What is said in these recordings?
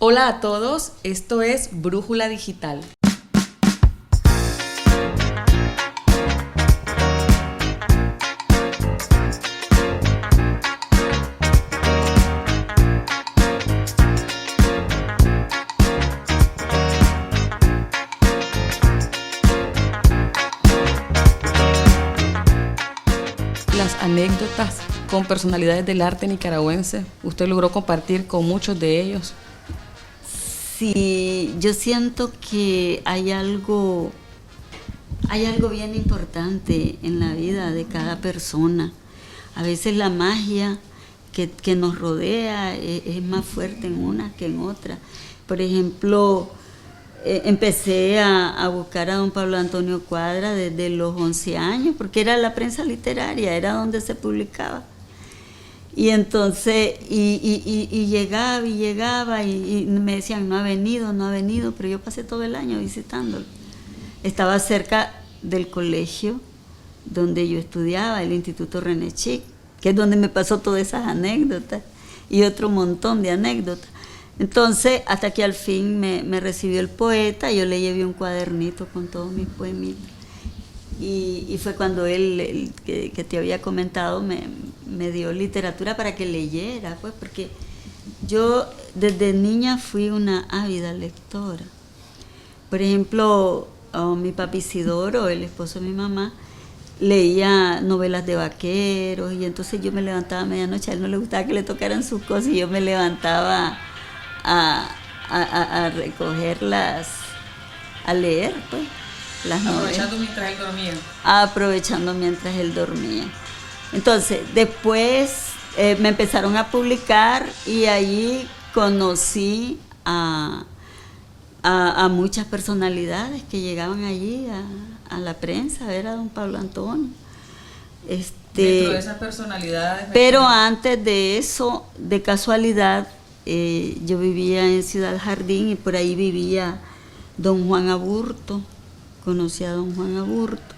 Hola a todos, esto es Brújula Digital. Las anécdotas con personalidades del arte nicaragüense, usted logró compartir con muchos de ellos. Sí, yo siento que hay algo bien importante en la vida de cada persona. A veces la magia que nos rodea es más fuerte en una que en otra. Por ejemplo, empecé a buscar a don Pablo Antonio Cuadra desde los 11 años, porque era la prensa literaria, era donde se publicaba. Y entonces, y llegaba y me decían, no ha venido, pero yo pasé todo el año visitándolo. Estaba cerca del colegio donde yo estudiaba, el Instituto René Chic, que es donde me pasó todas esas anécdotas y otro montón de anécdotas. Entonces, hasta que al fin me recibió el poeta, yo le llevé un cuadernito con todos mis poemitas. Y fue cuando él, que te había comentado, me dio literatura para que leyera, pues, porque yo desde niña fui una ávida lectora. Por ejemplo, mi papi Isidoro, el esposo de mi mamá, leía novelas de vaqueros, y entonces yo me levantaba a medianoche, a él no le gustaba que le tocaran sus cosas, y yo me levantaba a recogerlas, a leer, pues. Aprovechando mientras él dormía. Aprovechando mientras él dormía. Entonces, después me empezaron a publicar y allí conocí a muchas personalidades que llegaban allí a la prensa, a ver a don Pablo Antonio. Dentro de esas personalidades. Pero antes de eso, de casualidad, yo vivía en Ciudad Jardín y por ahí vivía don Juan Aburto. Conocí a don Juan Aburto.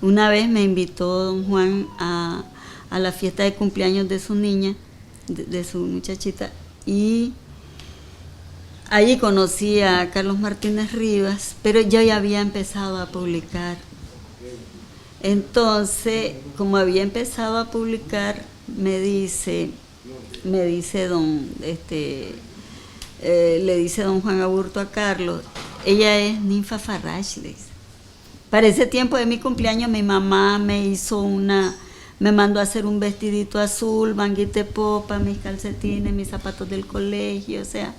Una vez me invitó don Juan a la fiesta de cumpleaños de su niña, de su muchachita, y allí conocí a Carlos Martínez Rivas, pero yo ya había empezado a publicar. Entonces, como había empezado a publicar, le dice don Juan Aburto a Carlos, ella es Ninfa Farrachles. Para ese tiempo de mi cumpleaños mi mamá me mandó a hacer un vestidito azul, manguita de popa, mis calcetines, mis zapatos del colegio, o sea,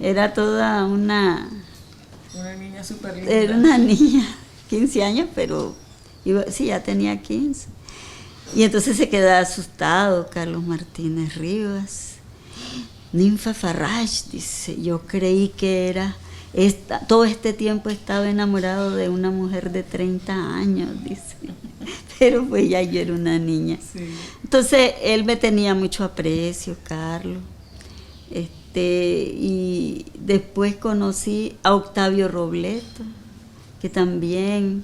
era toda una niña súper linda. Era una niña, 15 años, pero sí, ya tenía 15. Y entonces se quedaba asustado Carlos Martínez Rivas. Ninfa Farrach, dice, yo creí que era... todo este tiempo estaba enamorado de una mujer de 30 años, dice, pero pues ya yo era una niña. Sí. Entonces él me tenía mucho aprecio, Carlos, y después conocí a Octavio Robleto, que también,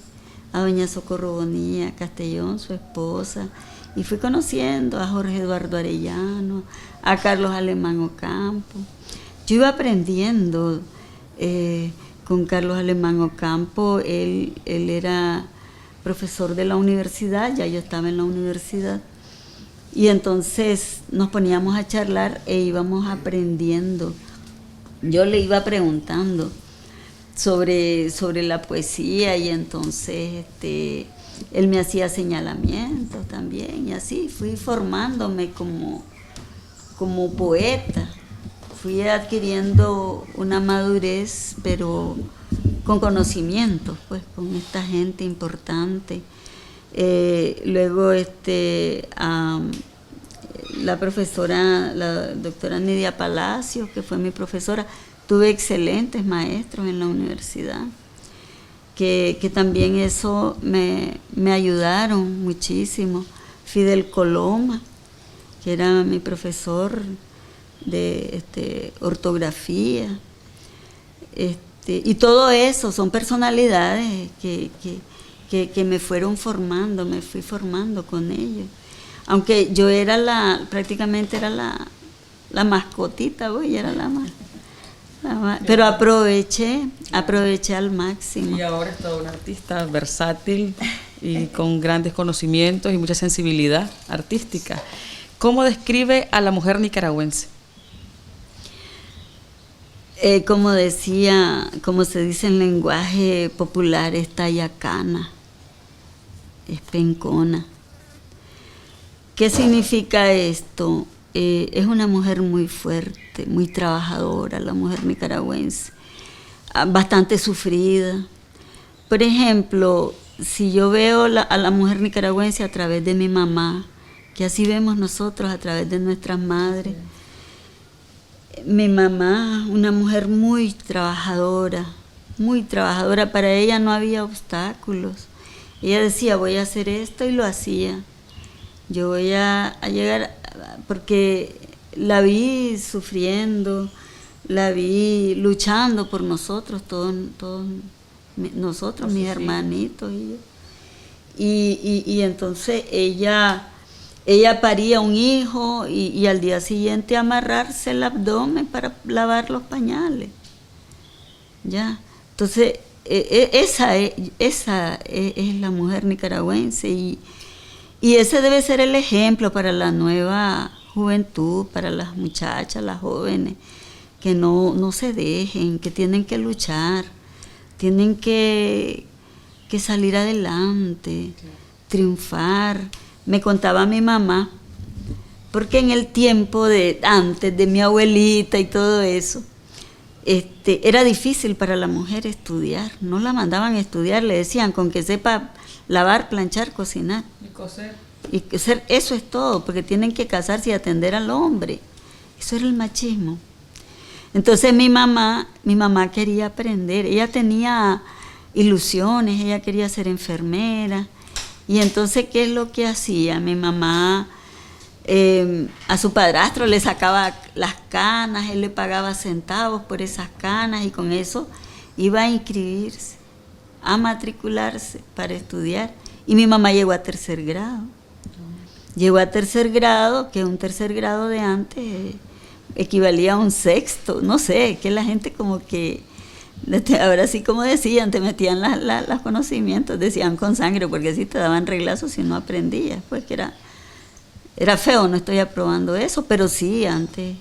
a doña Socorro Bonilla Castellón, su esposa, y fui conociendo a Jorge Eduardo Arellano, a Carlos Alemán Ocampo. Yo iba aprendiendo con Carlos Alemán Ocampo. Él era profesor de la universidad, ya yo estaba en la universidad, y entonces nos poníamos a charlar e íbamos aprendiendo. Yo le iba preguntando sobre la poesía, y entonces él me hacía señalamientos también, y así fui formándome como poeta. Fui adquiriendo una madurez, pero con conocimientos, pues, con esta gente importante. Luego la profesora, la doctora Nidia Palacios, que fue mi profesora, tuve excelentes maestros en la universidad, que también eso me ayudaron muchísimo. Fidel Coloma, que era mi profesor de ortografía, y todo eso son personalidades que me fueron formando, me fui formando con ellos, aunque yo era prácticamente era la mascotita, yo era la más Pero aproveché al máximo. Y ahora es toda una artista versátil y con grandes conocimientos y mucha sensibilidad artística. ¿Cómo describe a la mujer nicaragüense? Como decía, como se dice en lenguaje popular, es tayacana, es pencona. ¿Qué significa esto? Es una mujer muy fuerte, muy trabajadora, la mujer nicaragüense, bastante sufrida. Por ejemplo, si yo veo a la mujer nicaragüense a través de mi mamá, que así vemos nosotros a través de nuestras madres. Mi mamá, una mujer muy trabajadora, para ella no había obstáculos. Ella decía, voy a hacer esto, y lo hacía. Yo voy a llegar, porque la vi sufriendo, la vi luchando por nosotros, todos nosotros, mis hermanitos y yo. Y entonces ella paría un hijo y al día siguiente amarrarse el abdomen para lavar los pañales. ¿Ya? Entonces, esa es la mujer nicaragüense y ese debe ser el ejemplo para la nueva juventud, para las muchachas, las jóvenes, que no se dejen, que tienen que luchar, tienen que salir adelante, triunfar. Me contaba mi mamá, porque en el tiempo de antes de mi abuelita y todo eso, era difícil para la mujer estudiar, no la mandaban a estudiar, le decían con que sepa lavar, planchar, cocinar. Y coser. Y coser, eso es todo, porque tienen que casarse y atender al hombre. Eso era el machismo. Entonces mi mamá quería aprender, ella tenía ilusiones, ella quería ser enfermera. Y entonces, ¿qué es lo que hacía? Mi mamá a su padrastro le sacaba las canas, él le pagaba centavos por esas canas y con eso iba a inscribirse, a matricularse para estudiar. Y mi mamá llegó a 3er grado. Llegó a 3er grado, que un 3er grado de antes equivalía a un 6º, no sé, que la gente como que... Ahora sí, como decían, te metían los conocimientos, decían con sangre, porque sí te daban reglazos si no aprendías, pues que era feo, no estoy aprobando eso, pero sí, antes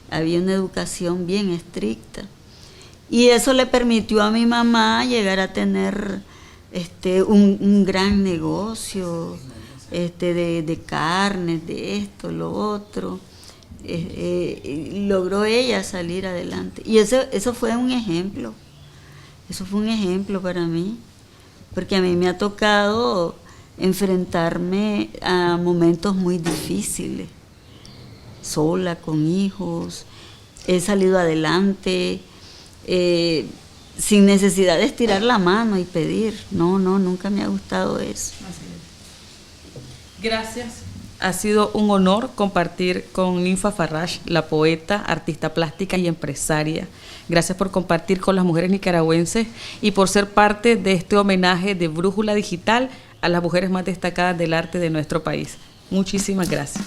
había una educación bien estricta. Y eso le permitió a mi mamá llegar a tener un gran negocio de carnes, de esto, lo otro. Logró ella salir adelante y eso fue un ejemplo para mí, porque a mí me ha tocado enfrentarme a momentos muy difíciles, sola, con hijos, he salido adelante sin necesidad de estirar la mano y pedir, nunca me ha gustado eso. Así es. Gracias. Ha sido un honor compartir con Ninfa Farrash, la poeta, artista plástica y empresaria. Gracias por compartir con las mujeres nicaragüenses y por ser parte de este homenaje de Brújula Digital a las mujeres más destacadas del arte de nuestro país. Muchísimas gracias.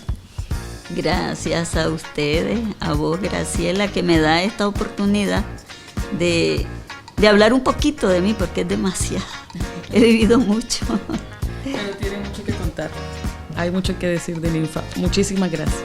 Gracias a ustedes, a vos, Graciela, que me da esta oportunidad de hablar un poquito de mí, porque es demasiado. He vivido mucho. Pero tiene mucho que contar. Hay mucho que decir de Ninfa. Muchísimas gracias.